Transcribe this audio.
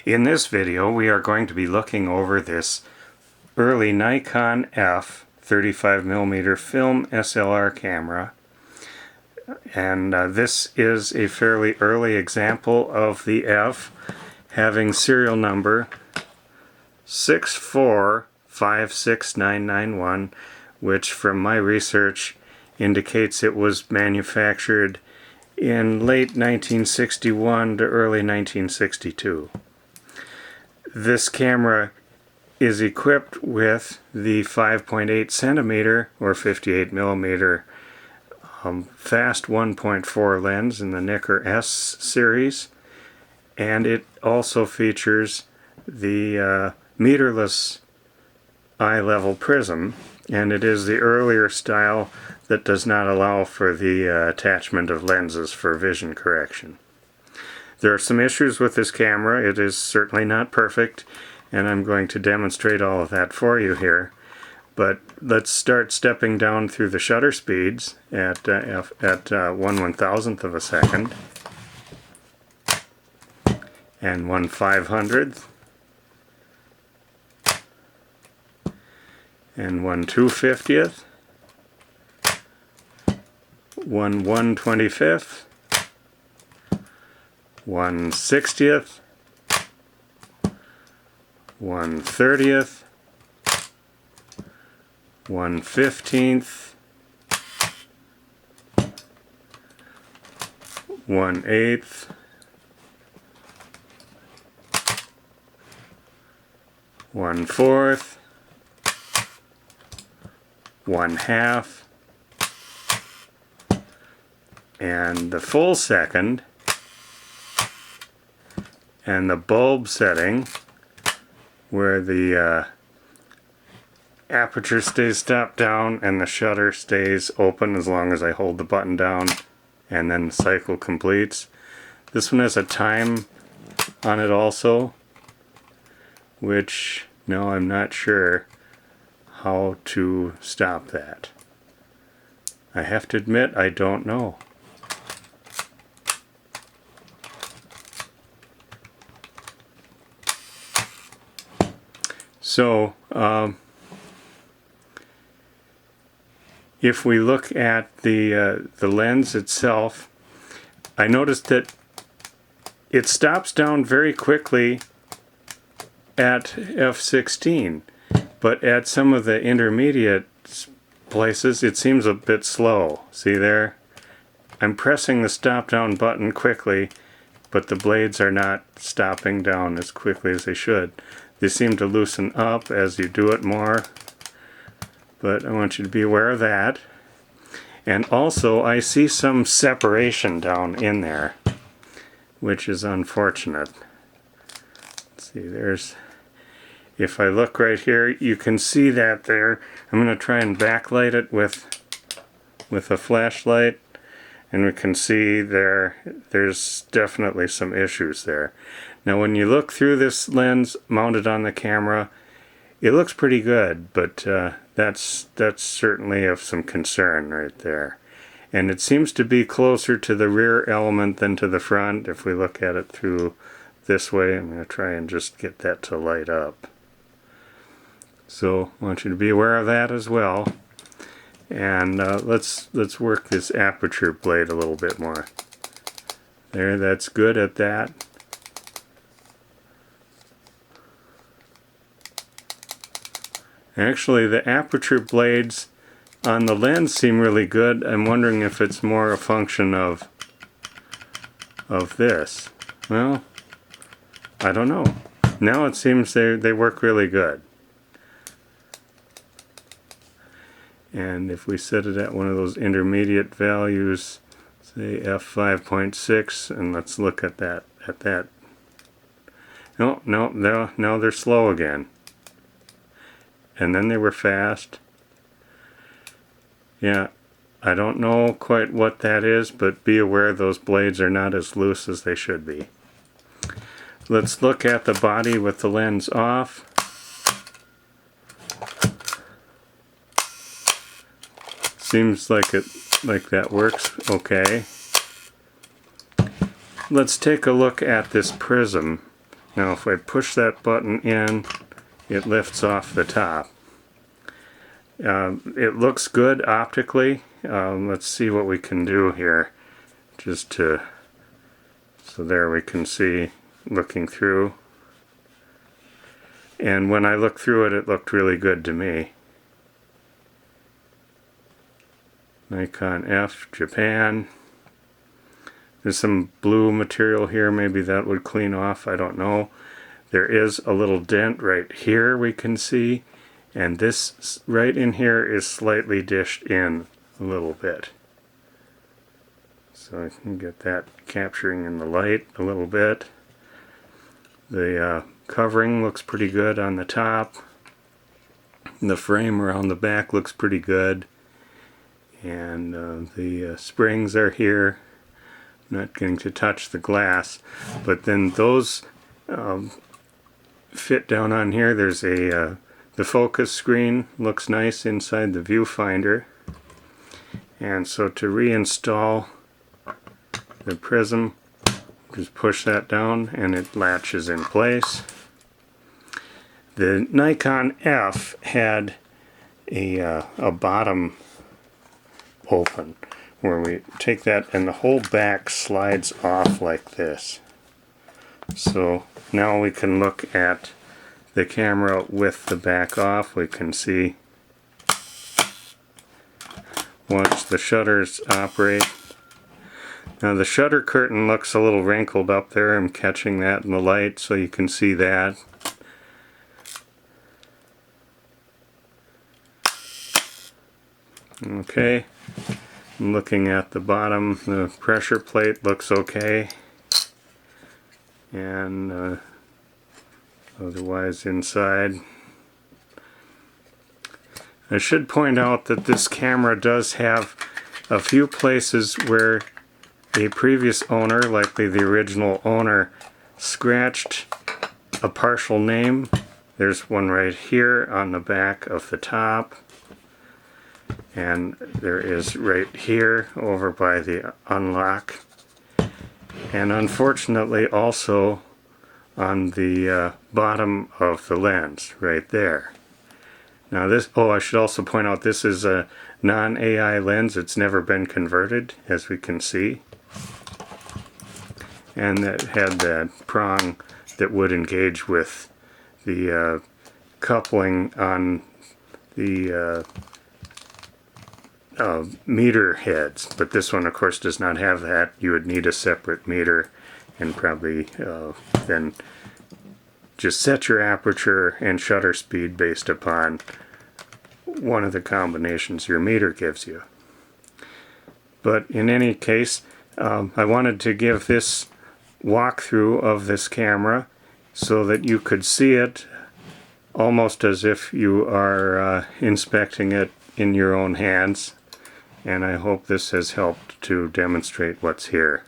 In this video we are going to be looking over this early Nikon F 35mm film SLR camera, and this is a fairly early example of the F having serial number 6456991, which from my research indicates it was manufactured in late 1961 to early 1962. This camera is equipped with the 5.8 centimeter or 58 millimeter fast 1.4 lens in the Nikon S series, and it also features the meterless eye level prism, and it is the earlier style that does not allow for the attachment of lenses for vision correction. There are some issues with this camera. It is certainly not perfect, and I'm going to demonstrate all of that for you here. But let's start stepping down through the shutter speeds at 1/1000th of a second, and 1/500th, and 1/250th, 1/125th, 1/60th, 1/30th, 1/15th, 1/8th, 1/4th, 1/2, and the full second, and the bulb setting where the aperture stays stopped down and the shutter stays open as long as I hold the button down, and then the cycle completes. This one has a time on it also, which no, I'm not sure how to stop that. I have to admit I don't know. So if we look at the lens itself, I noticed that it stops down very quickly at f16, but at some of the intermediate places it seems a bit slow. See there? I'm pressing the stop down button quickly, but the blades are not stopping down as quickly as they should. They seem to loosen up as you do it more, but I want you to be aware of that. And also I see some separation down in there, which is unfortunate. Let's see, there's, if I look right here, you can see that there. I'm going to try and backlight it with a flashlight, and we can see there's definitely some issues there. Now when you look through this lens mounted on the camera, it looks pretty good, but that's certainly of some concern right there. And it seems to be closer to the rear element than to the front. If we look at it through this way, I'm going to try and just get that to light up. So I want you to be aware of that as well. And let's work this aperture blade a little bit more. There, that's good at that. Actually, the aperture blades on the lens seem really good. I'm wondering if it's more a function of this. Well, I don't know. Now it seems they work really good. And if we set it at one of those intermediate values, say f5.6, and let's look at that. No, now they're slow again. And then they were fast. Yeah, I don't know quite what that is, but be aware those blades are not as loose as they should be. Let's look at the body with the lens off. Seems like that works okay. Let's take a look at this prism Now if I push that button in, it lifts off the top. It looks good optically. Let's see what we can do here. So there we can see looking through. And when I looked through it, it looked really good to me. Nikon F, Japan. There's some blue material here, maybe that would clean off, I don't know. There is a little dent right here we can see, and this right in here is slightly dished in a little bit. So I can get that capturing in the light a little bit. The covering looks pretty good on the top. The frame around the back looks pretty good. And the springs are here. I'm not going to touch the glass, but then those fit down on here. There's the focus screen looks nice inside the viewfinder. And so to reinstall the prism, just push that down and it latches in place. The Nikon F had a bottom open where we take that and the whole back slides off like this. So now we can look at the camera with the back off. We can see, watch the shutters operate. Now the shutter curtain looks a little wrinkled up there. I'm catching that in the light so you can see that. Okay, I'm looking at the bottom. The pressure plate looks okay. And otherwise inside. I should point out that this camera does have a few places where a previous owner, likely the original owner, scratched a partial name. There's one right here on the back of the top, and there is right here over by the unlock, and unfortunately also on the bottom of the lens right there. Now this, I should also point out this is a non-AI lens. It's never been converted, as we can see. And that had that prong that would engage with the coupling on the meter heads. But this one, of course, does not have that. You would need a separate meter, and probably then just set your aperture and shutter speed based upon one of the combinations your meter gives you. But in any case, I wanted to give this walkthrough of this camera so that you could see it almost as if you are inspecting it in your own hands, and I hope this has helped to demonstrate what's here.